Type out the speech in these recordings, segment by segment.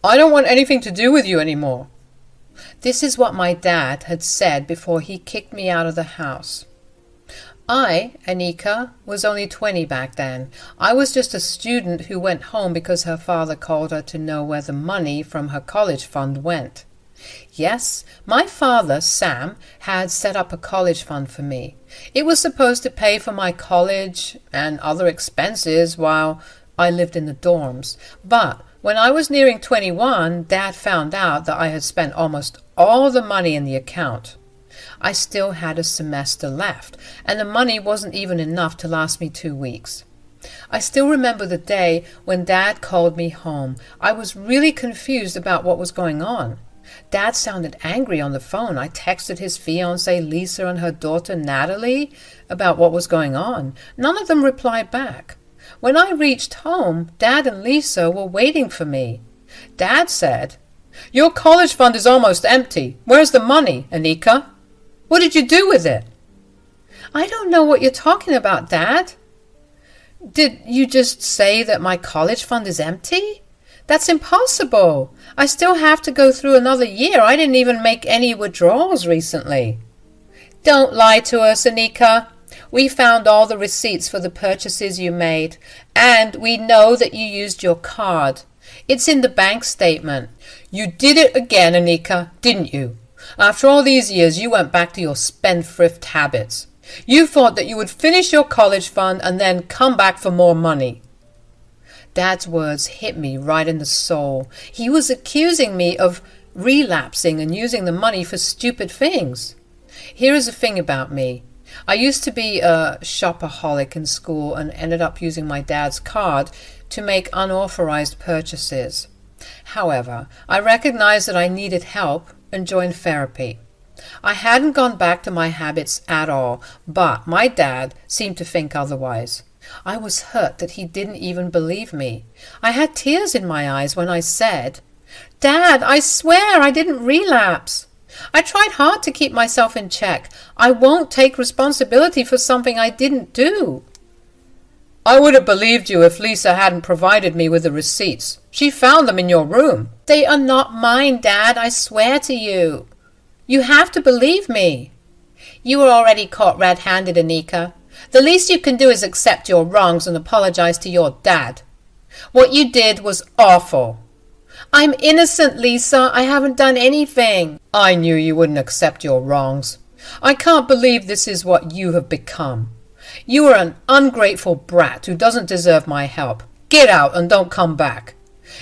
I don't want anything to do with you anymore. This is what my dad had said before he kicked me out of the house. I, Annika, was only 20 back then. I was just a student who went home because her father called her to know where the money from her college fund went. Yes, my father, Sam, had set up a college fund for me. It was supposed to pay for my college and other expenses while I lived in the dorms. But when I was nearing 21, Dad found out that I had spent almost all the money in the account. I still had a semester left, and the money wasn't even enough to last me 2 weeks. I still remember the day when Dad called me home. I was really confused about what was going on. Dad sounded angry on the phone. I texted his fiancée Lisa and her daughter Natalie about what was going on. None of them replied back. When I reached home, Dad and Lisa were waiting for me. Dad said, "Your college fund is almost empty. Where's the money, Annika? What did you do with it?" "I don't know what you're talking about, Dad." "Did you just say that my college fund is empty? That's impossible. I still have to go through another year. I didn't even make any withdrawals recently." "Don't lie to us, Annika. We found all the receipts for the purchases you made, and we know that you used your card. It's in the bank statement." "You did it again, Annika, didn't you? After all these years, you went back to your spendthrift habits. You thought that you would finish your college fund and then come back for more money." Dad's words hit me right in the soul. He was accusing me of relapsing and using the money for stupid things. Here is the thing about me. I used to be a shopaholic in school and ended up using my dad's card to make unauthorized purchases. However, I recognized that I needed help and joined therapy. I hadn't gone back to my habits at all, but my dad seemed to think otherwise. I was hurt that he didn't even believe me. I had tears in my eyes when I said, "Dad, I swear I didn't relapse. I tried hard to keep myself in check. I won't take responsibility for something I didn't do." "I would have believed you if Lisa hadn't provided me with the receipts. She found them in your room." "They are not mine, Dad, I swear to you. You have to believe me." "You were already caught red-handed, Annika. The least you can do is accept your wrongs and apologize to your dad. What you did was awful." "I'm innocent, Lisa. I haven't done anything." "I knew you wouldn't accept your wrongs. I can't believe this is what you have become. You are an ungrateful brat who doesn't deserve my help. Get out and don't come back.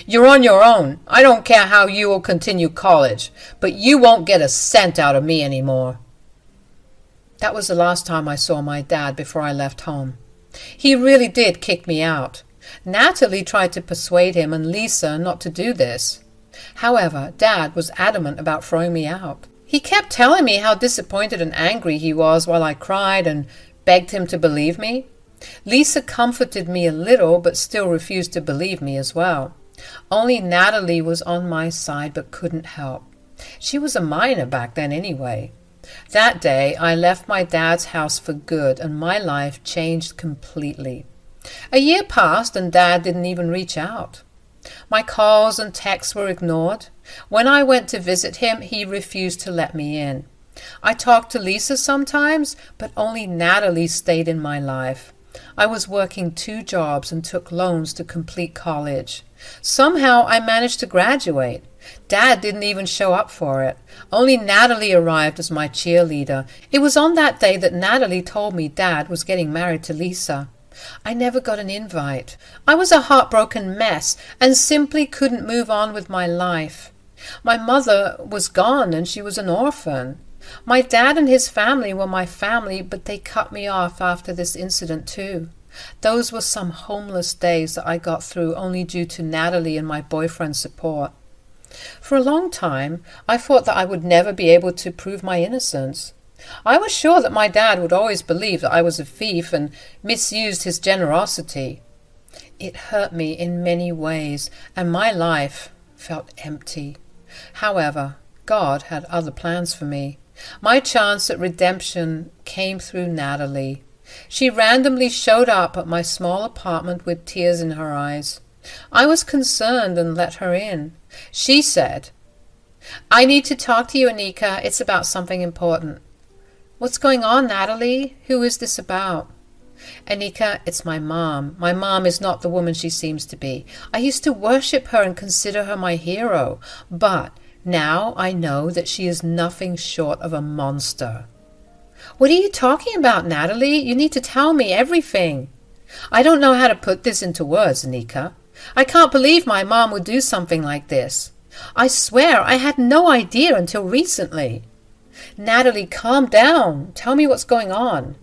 You're on your own. I don't care how you will continue college, but you won't get a cent out of me anymore." That was the last time I saw my dad before I left home. He really did kick me out. Natalie tried to persuade him and Lisa not to do this. However, Dad was adamant about throwing me out. He kept telling me how disappointed and angry he was while I cried and begged him to believe me. Lisa comforted me a little, but still refused to believe me as well. Only Natalie was on my side but couldn't help. She was a minor back then anyway. That day, I left my dad's house for good, and my life changed completely. A year passed, and Dad didn't even reach out. My calls and texts were ignored. When I went to visit him, he refused to let me in. I talked to Lisa sometimes, but only Natalie stayed in my life. I was working 2 jobs and took loans to complete college. Somehow I managed to graduate. Dad didn't even show up for it. Only Natalie arrived as my cheerleader. It was on that day that Natalie told me Dad was getting married to Lisa. I never got an invite. I was a heartbroken mess and simply couldn't move on with my life. My mother was gone and she was an orphan. My dad and his family were my family, but they cut me off after this incident too. Those were some homeless days that I got through only due to Natalie and my boyfriend's support. For a long time, I thought that I would never be able to prove my innocence. I was sure that my dad would always believe that I was a thief and misused his generosity. It hurt me in many ways, and my life felt empty. However, God had other plans for me. My chance at redemption came through Natalie. She randomly showed up at my small apartment with tears in her eyes. I was concerned and let her in. She said, "I need to talk to you, Annika. It's about something important." "What's going on, Natalie? Who is this about?" "Annika, it's my mom. My mom is not the woman she seems to be. I used to worship her and consider her my hero, but now I know that she is nothing short of a monster." "What are you talking about, Natalie? You need to tell me everything." "I don't know how to put this into words, Annika. I can't believe my mom would do something like this. I swear I had no idea until recently." "Natalie, calm down. Tell me what's going on."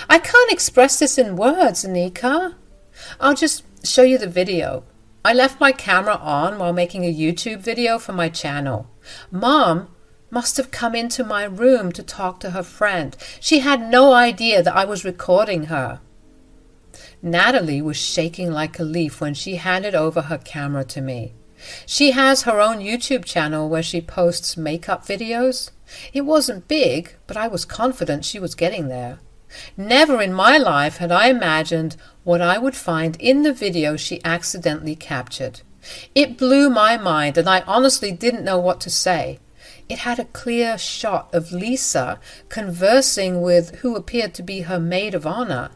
"I can't express this in words, Annika." "I'll just show you the video. I left my camera on while making a YouTube video for my channel. Mom must have come into my room to talk to her friend. She had no idea that I was recording her." Natalie was shaking like a leaf when she handed over her camera to me. She has her own YouTube channel where she posts makeup videos. It wasn't big, but I was confident she was getting there. Never in my life had I imagined what I would find in the video she accidentally captured. It blew my mind, and I honestly didn't know what to say. It had a clear shot of Lisa conversing with who appeared to be her maid of honor.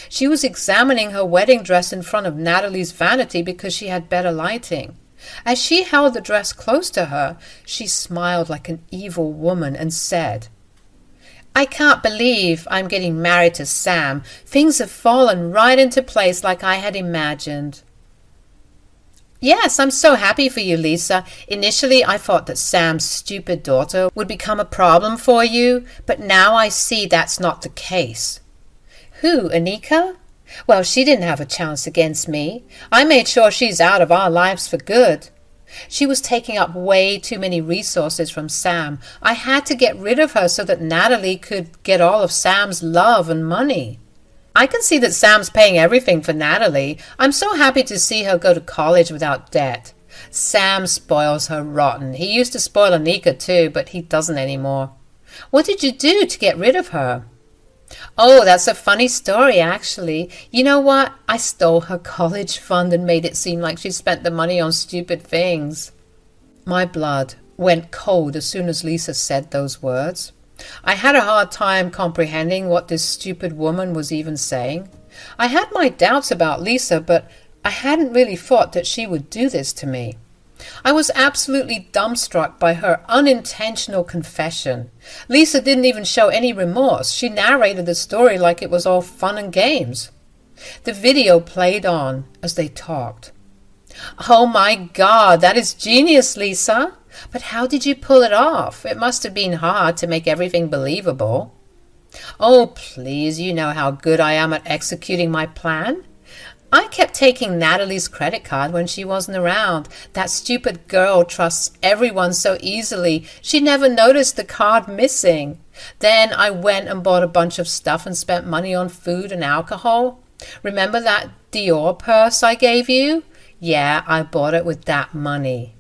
She was examining her wedding dress in front of Natalie's vanity because she had better lighting. As she held the dress close to her, she smiled like an evil woman and said, "I can't believe I'm getting married to Sam. Things have fallen right into place like I had imagined." "Yes, I'm so happy for you, Lisa. Initially, I thought that Sam's stupid daughter would become a problem for you, but now I see that's not the case." "Who, Annika?" "Well, she didn't have a chance against me. I made sure she's out of our lives for good. She was taking up way too many resources from Sam. I had to get rid of her so that Natalie could get all of Sam's love and money. I can see that Sam's paying everything for Natalie. I'm so happy to see her go to college without debt. Sam spoils her rotten. He used to spoil Annika too, but he doesn't anymore." "What did you do to get rid of her?" "Oh, that's a funny story, actually. You know what? I stole her college fund and made it seem like she spent the money on stupid things." My blood went cold as soon as Lisa said those words. I had a hard time comprehending what this stupid woman was even saying. I had my doubts about Lisa, but I hadn't really thought that she would do this to me. I was absolutely dumbstruck by her unintentional confession. Lisa didn't even show any remorse. She narrated the story like it was all fun and games. The video played on as they talked. "Oh my God, that is genius, Lisa. But how did you pull it off? It must have been hard to make everything believable." "Oh, please, you know how good I am at executing my plan. I kept taking Natalie's credit card when she wasn't around. That stupid girl trusts everyone so easily. She never noticed the card missing. Then I went and bought a bunch of stuff and spent money on food and alcohol. Remember that Dior purse I gave you? Yeah, I bought it with that money."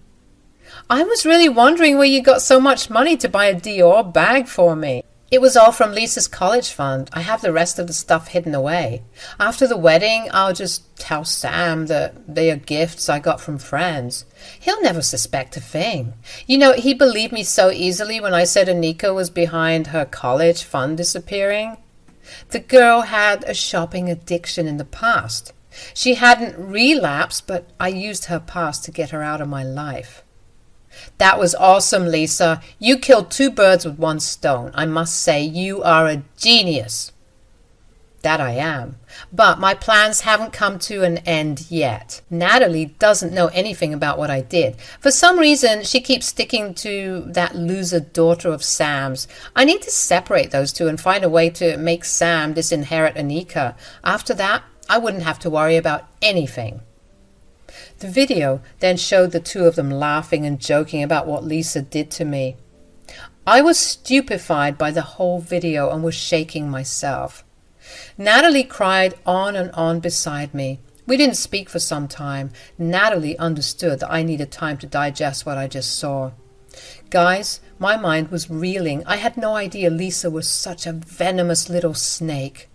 "I was really wondering where you got so much money to buy a Dior bag for me." "It was all from Lisa's college fund. I have the rest of the stuff hidden away. After the wedding, I'll just tell Sam that they are gifts I got from friends. He'll never suspect a thing. You know, he believed me so easily when I said Annika was behind her college fund disappearing. The girl had a shopping addiction in the past. She hadn't relapsed, but I used her past to get her out of my life." "That was awesome, Lisa. You killed two birds with one stone. I must say, you are a genius." "That I am. But my plans haven't come to an end yet. Natalie doesn't know anything about what I did. For some reason, she keeps sticking to that loser daughter of Sam's. I need to separate those two and find a way to make Sam disinherit Annika. After that, I wouldn't have to worry about anything." The video then showed the two of them laughing and joking about what Lisa did to me. I was stupefied by the whole video and was shaking myself. Natalie cried on and on beside me. We didn't speak for some time. Natalie understood that I needed time to digest what I just saw. Guys, my mind was reeling. I had no idea Lisa was such a venomous little snake.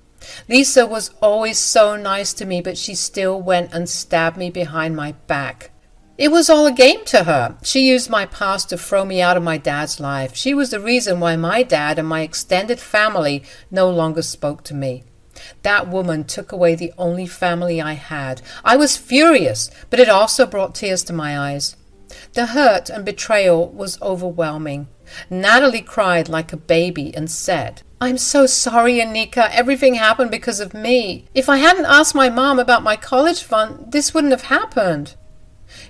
Lisa was always so nice to me, but she still went and stabbed me behind my back. It was all a game to her. She used my past to throw me out of my dad's life. She was the reason why my dad and my extended family no longer spoke to me. That woman took away the only family I had. I was furious, but it also brought tears to my eyes. The hurt and betrayal was overwhelming. Natalie cried like a baby and said, "I'm so sorry, Annika. Everything happened because of me. If I hadn't asked my mom about my college fund, this wouldn't have happened."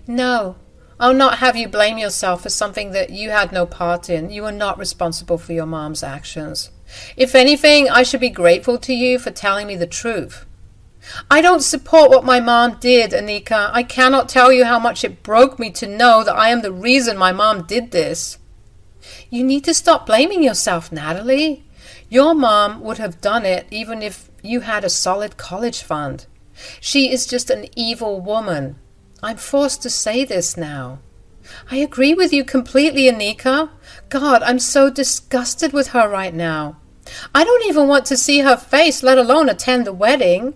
"No, I'll not have you blame yourself for something that you had no part in. You are not responsible for your mom's actions. If anything, I should be grateful to you for telling me the truth." "I don't support what my mom did, Annika. I cannot tell you how much it broke me to know that I am the reason my mom did this." "You need to stop blaming yourself, Natalie. Your mom would have done it even if you had a solid college fund. She is just an evil woman. I'm forced to say this now." "I agree with you completely, Annika. God, I'm so disgusted with her right now. I don't even want to see her face, let alone attend the wedding.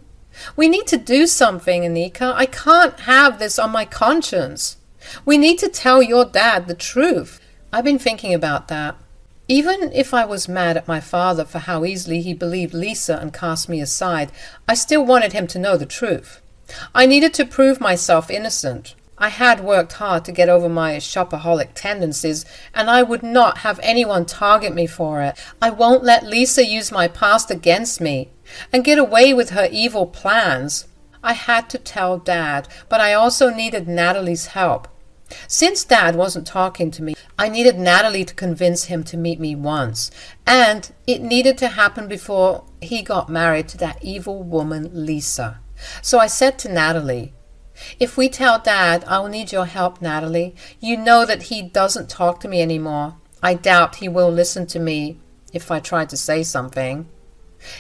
We need to do something, Annika. I can't have this on my conscience. We need to tell your dad the truth." I've been thinking about that. Even if I was mad at my father for how easily he believed Lisa and cast me aside, I still wanted him to know the truth. I needed to prove myself innocent. I had worked hard to get over my shopaholic tendencies, and I would not have anyone target me for it. I won't let Lisa use my past against me and get away with her evil plans. I had to tell Dad, but I also needed Natalie's help. Since Dad wasn't talking to me, I needed Natalie to convince him to meet me once, and it needed to happen before he got married to that evil woman Lisa. So I said to Natalie, "If we tell Dad, I'll need your help, Natalie. You know that he doesn't talk to me anymore. I doubt he will listen to me if I try to say something."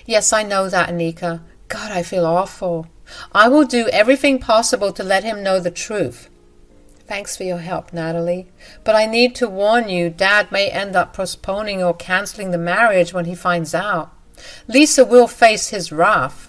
"Yes, I know that, Annika. God, I feel awful. I will do everything possible to let him know the truth." "Thanks for your help, Natalie. But I need to warn you, Dad may end up postponing or canceling the marriage when he finds out. Lisa will face his wrath.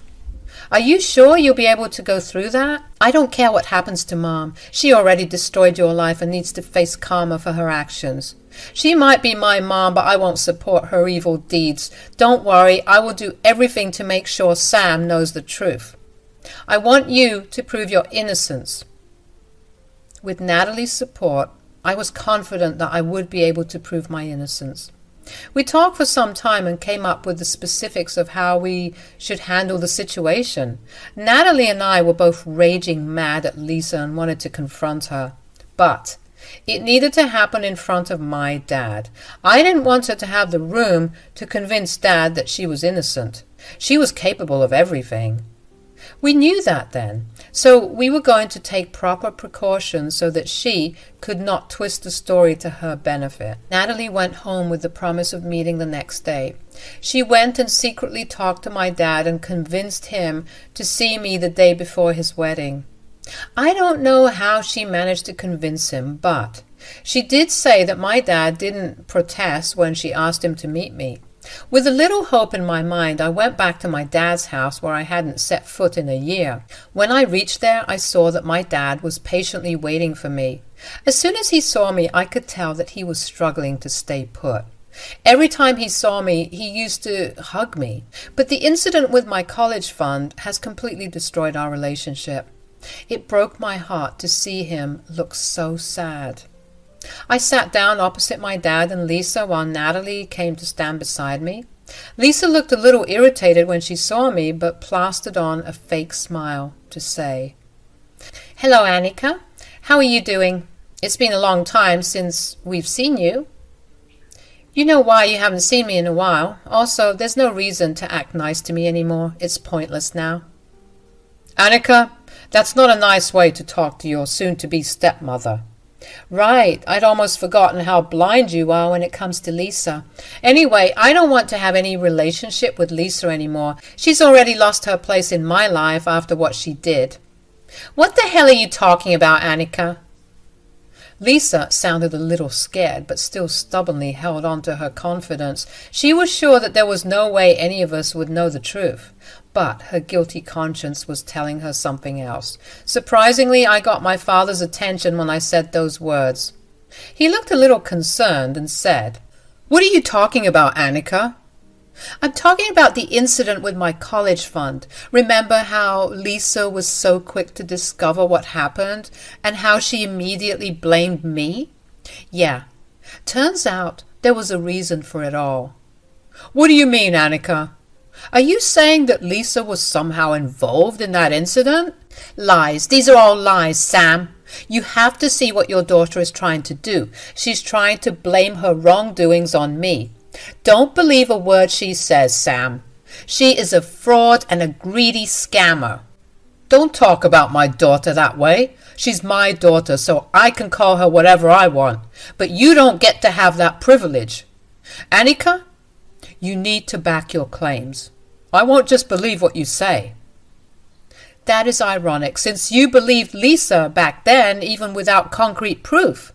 Are you sure you'll be able to go through that? I don't care what happens to Mom. She already destroyed your life and needs to face karma for her actions. She might be my mom, but I won't support her evil deeds. Don't worry, I will do everything to make sure Sam knows the truth. I want you to prove your innocence." With Natalie's support, I was confident that I would be able to prove my innocence. We talked for some time and came up with the specifics of how we should handle the situation. Natalie and I were both raging mad at Lisa and wanted to confront her. But it needed to happen in front of my dad. I didn't want her to have the room to convince Dad that she was innocent. She was capable of everything. We knew that then, so we were going to take proper precautions so that she could not twist the story to her benefit. Natalie went home with the promise of meeting the next day. She went and secretly talked to my dad and convinced him to see me the day before his wedding. I don't know how she managed to convince him, but she did say that my dad didn't protest when she asked him to meet me. With a little hope in my mind, I went back to my dad's house where I hadn't set foot in a year. When I reached there, I saw that my dad was patiently waiting for me. As soon as he saw me, I could tell that he was struggling to stay put. Every time he saw me, he used to hug me. But the incident with my college fund has completely destroyed our relationship. It broke my heart to see him look so sad. I sat down opposite my dad and Lisa while Natalie came to stand beside me. Lisa looked a little irritated when she saw me, but plastered on a fake smile to say, "Hello, Annika. How are you doing? It's been a long time since we've seen you. You know why you haven't seen me in a while. Also, there's no reason to act nice to me anymore. It's pointless now." "Annika, that's not a nice way to talk to your soon-to-be stepmother." "Right, I'd almost forgotten how blind you are when it comes to Lisa. Anyway, I don't want to have any relationship with Lisa anymore. She's already lost her place in my life after what she did." "What the hell are you talking about, Annika?" Lisa sounded a little scared, but still stubbornly held on to her confidence. She was sure that there was no way any of us would know the truth. But her guilty conscience was telling her something else. Surprisingly, I got my father's attention when I said those words. He looked a little concerned and said, "What are you talking about, Annika?" "I'm talking about the incident with my college fund. Remember how Lisa was so quick to discover what happened and how she immediately blamed me? Yeah, turns out there was a reason for it all." "What do you mean, Annika? Are you saying that Lisa was somehow involved in that incident?" "Lies. These are all lies, Sam. You have to see what your daughter is trying to do. She's trying to blame her wrongdoings on me. Don't believe a word she says, Sam. She is a fraud and a greedy scammer." "Don't talk about my daughter that way. She's my daughter, so I can call her whatever I want. But you don't get to have that privilege. Annika, you need to back your claims. I won't just believe what you say." "That is ironic, since you believed Lisa back then, even without concrete proof."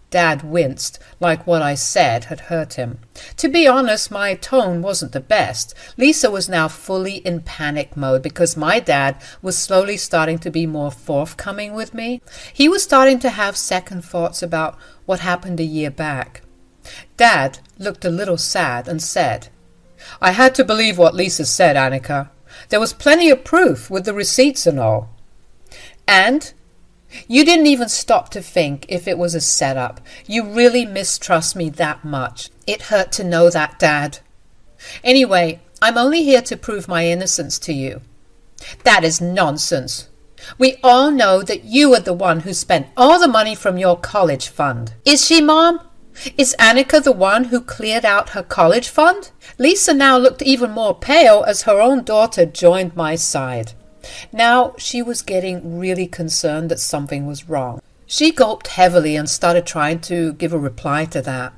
Dad winced, like what I said had hurt him. To be honest, my tone wasn't the best. Lisa was now fully in panic mode because my dad was slowly starting to be more forthcoming with me. He was starting to have second thoughts about what happened a year back. Dad looked a little sad and said, "I had to believe what Lisa said, Annika. There was plenty of proof with the receipts and all." "And you didn't even stop to think if it was a setup. You really mistrust me that much. It hurt to know that, Dad. Anyway, I'm only here to prove my innocence to you." "That is nonsense. We all know that you are the one who spent all the money from your college fund." "Is she, Mom? Is Annika the one who cleared out her college fund?" Lisa now looked even more pale as her own daughter joined my side. Now she was getting really concerned that something was wrong. She gulped heavily and started trying to give a reply to that.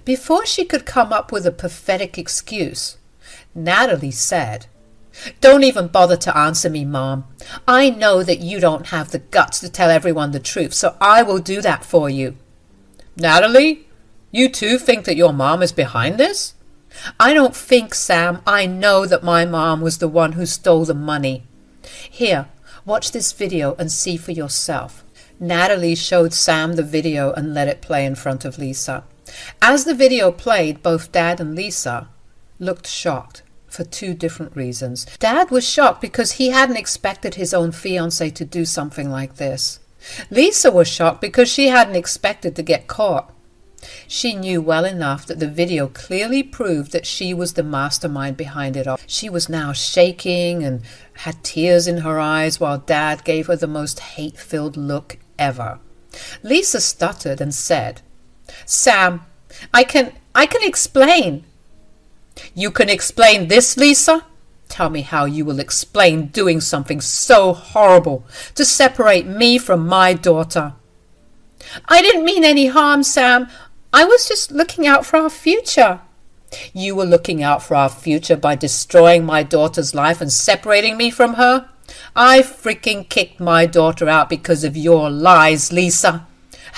Before she could come up with a pathetic excuse, Natalie said, "Don't even bother to answer me, Mom. I know that you don't have the guts to tell everyone the truth, so I will do that for you." "Natalie, you too think that your mom is behind this?" "I don't think, Sam. I know that my mom was the one who stole the money. Here, watch this video and see for yourself." Natalie showed Sam the video and let it play in front of Lisa. As the video played, both Dad and Lisa looked shocked for two different reasons. Dad was shocked because he hadn't expected his own fiancée to do something like this. Lisa was shocked because she hadn't expected to get caught. She knew well enough that the video clearly proved that she was the mastermind behind it all. She was now shaking and had tears in her eyes while Dad gave her the most hate-filled look ever. Lisa stuttered and said, "Sam, I can explain." "You can explain this, Lisa? Tell me how you will explain doing something so horrible to separate me from my daughter." "I didn't mean any harm, Sam. I was just looking out for our future." "You were looking out for our future by destroying my daughter's life and separating me from her? I freaking kicked my daughter out because of your lies, Lisa.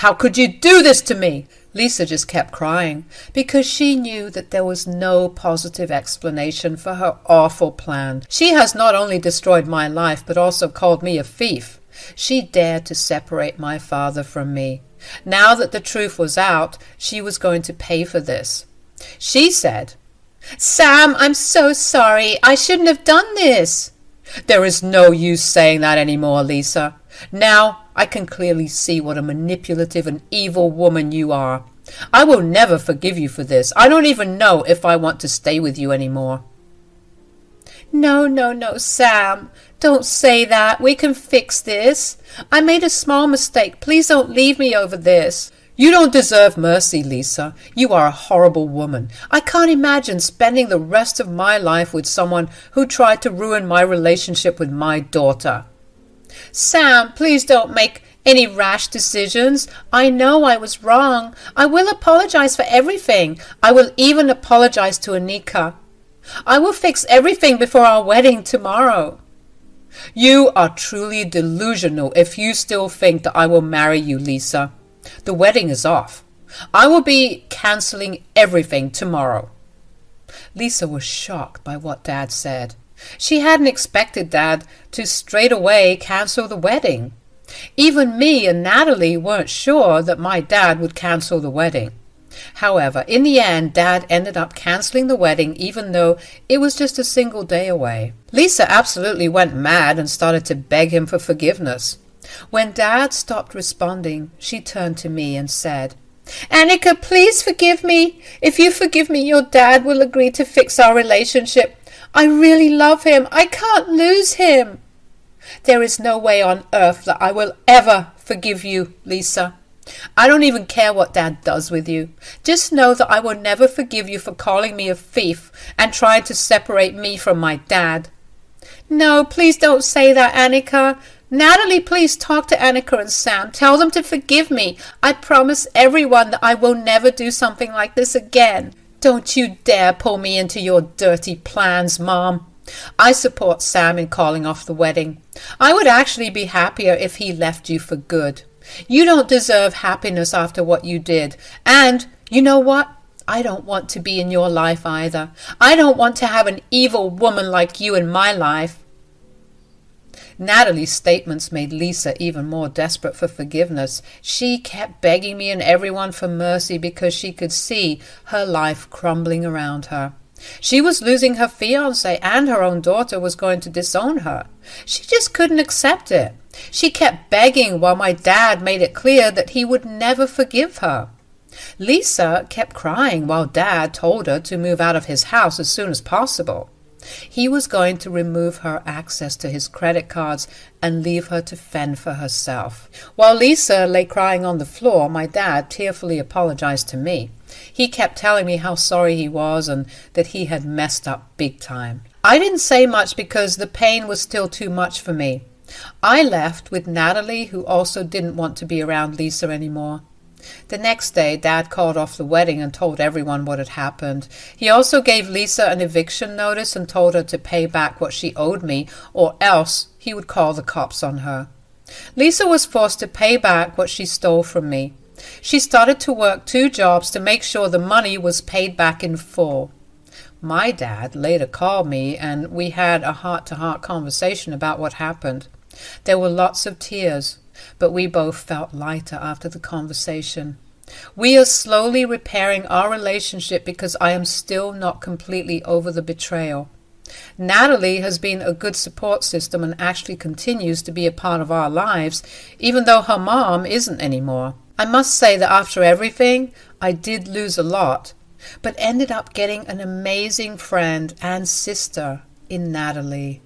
How could you do this to me?" Lisa just kept crying because she knew that there was no positive explanation for her awful plan. She has not only destroyed my life but also called me a thief. She dared to separate my father from me. Now that the truth was out, she was going to pay for this. She said, "Sam, I'm so sorry. I shouldn't have done this." "There is no use saying that anymore, Lisa. Now I can clearly see what a manipulative and evil woman you are. I will never forgive you for this. I don't even know if I want to stay with you anymore." No, Sam. Don't say that. We can fix this. I made a small mistake. Please don't leave me over this. "You don't deserve mercy, Lisa. You are a horrible woman. I can't imagine spending the rest of my life with someone who tried to ruin my relationship with my daughter." "Sam, please don't make any rash decisions. I know I was wrong. I will apologize for everything. I will even apologize to Annika. I will fix everything before our wedding tomorrow." "You are truly delusional if you still think that I will marry you, Lisa. The wedding is off. I will be cancelling everything tomorrow." Lisa was shocked by what Dad said. She hadn't expected Dad to straight away cancel the wedding. Even me and Natalie weren't sure that my dad would cancel the wedding. However, in the end, Dad ended up cancelling the wedding even though it was just a single day away. Lisa absolutely went mad and started to beg him for forgiveness. When Dad stopped responding, she turned to me and said, "Annika, please forgive me. If you forgive me, your dad will agree to fix our relationship. I really love him. I can't lose him." "There is no way on earth that I will ever forgive you, Lisa. I don't even care what Dad does with you. Just know that I will never forgive you for calling me a thief and trying to separate me from my dad." "No, please don't say that, Annika. Natalie, please talk to Annika and Sam. Tell them to forgive me. I promise everyone that I will never do something like this again." "Don't you dare pull me into your dirty plans, Mom. I support Sam in calling off the wedding. I would actually be happier if he left you for good. You don't deserve happiness after what you did. And you know what? I don't want to be in your life either. I don't want to have an evil woman like you in my life." Natalie's statements made Lisa even more desperate for forgiveness. She kept begging me and everyone for mercy because she could see her life crumbling around her. She was losing her fiancé and her own daughter was going to disown her. She just couldn't accept it. She kept begging while my dad made it clear that he would never forgive her. Lisa kept crying while Dad told her to move out of his house as soon as possible. He was going to remove her access to his credit cards and leave her to fend for herself. While Lisa lay crying on the floor, my dad tearfully apologized to me. He kept telling me how sorry he was and that he had messed up big time. I didn't say much because the pain was still too much for me. I left with Natalie, who also didn't want to be around Lisa anymore. The next day, Dad called off the wedding and told everyone what had happened. He also gave Lisa an eviction notice and told her to pay back what she owed me, or else he would call the cops on her. Lisa was forced to pay back what she stole from me. She started to work 2 jobs to make sure the money was paid back in full. My dad later called me and we had a heart-to-heart conversation about what happened. There were lots of tears, but we both felt lighter after the conversation. We are slowly repairing our relationship because I am still not completely over the betrayal. Natalie has been a good support system and actually continues to be a part of our lives, even though her mom isn't anymore. I must say that after everything, I did lose a lot, but ended up getting an amazing friend and sister in Natalie.